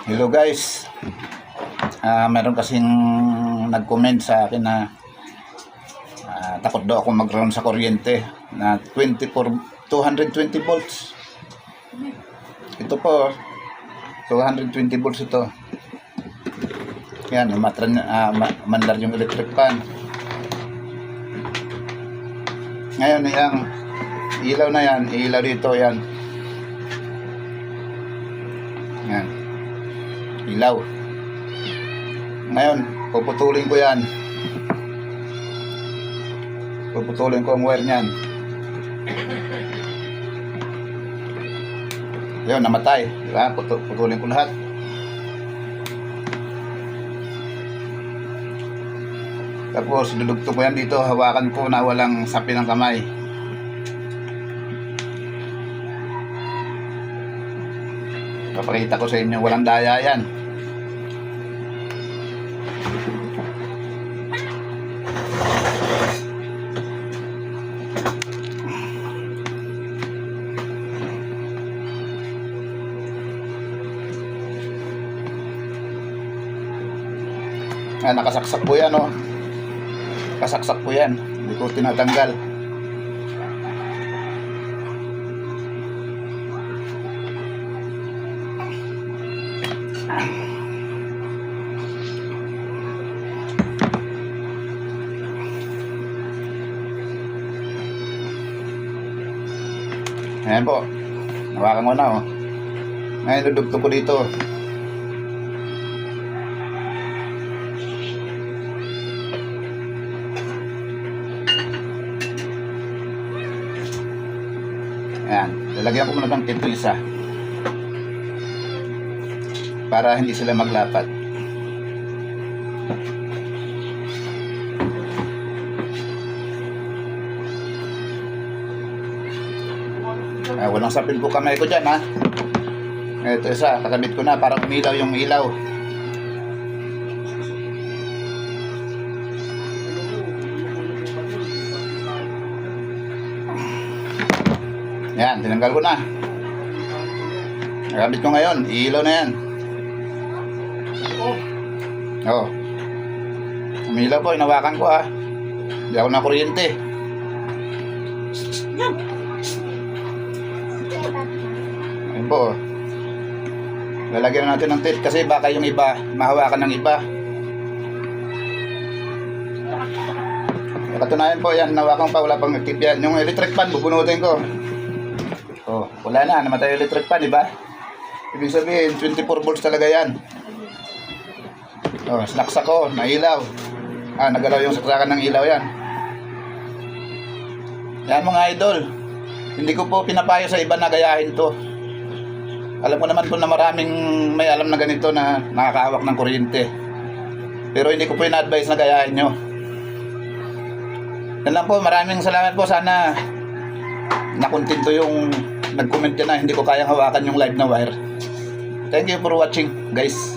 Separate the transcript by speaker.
Speaker 1: Hello guys, meron kasing nag-comment sa akin na takot daw ako mag-run sa kuryente na 220 volts. Ito po, 220 volts ito. Yan, mandar yung electric fan. Ngayon, yung ilaw na yan, ilaw dito yan. Yan. Ilaw. Ngayon, puputulin ko yan. Puputulin ko ang wire niyan. Yun, namatay. Diba? Putulin ko lahat. Tapos, dudugtong ko yan dito. Hawakan ko na walang sapi ng kamay. Papakita ko sa inyo, walang daya yan. Nakasaksak po yan, oh. Kasaksak po yan. Hindi ko tinatanggal. Ayan po. Nawakan ko na, oh. Ngayon, dudugtong ko dito. Ayan. Lalagyan ko muna ng tip isa para hindi sila maglapat. Walang sapin po kamay ko dyan, ha. Ito isa, kakabit ko na para umilaw yung ilaw. Yan, tinanggal ko na. Kakabit ko ngayon, ilaw na yan. Oh. Umilaw po, inawakan ko, ha. Hindi ako na kuryente. Ayun po. Lalagyan natin ng tape kasi baka yung iba mahawakan ng iba. Katunayan po yan, nawakan pa, wala pang tape yan. Yung electric fan, bubunutin ko. Oh, wala na, namatay yung electric fan, diba? Ibig sabihin, 24 volts talaga yan. Oh, sinaksak ko, nailaw. Nagalaw yung saksakan ng ilaw yan. Yan mga idol. Hindi ko po pinapayo sa iba na gayahin to. Alam ko naman po na maraming may alam na ganito na nakakahawak ng kuryente. Pero hindi ko po ina-advise na gayahin nyo. Yan lang po, maraming salamat po. Sana nakontento yung nag-comment na hindi ko kayang hawakan yung live na wire. Thank you for watching, guys.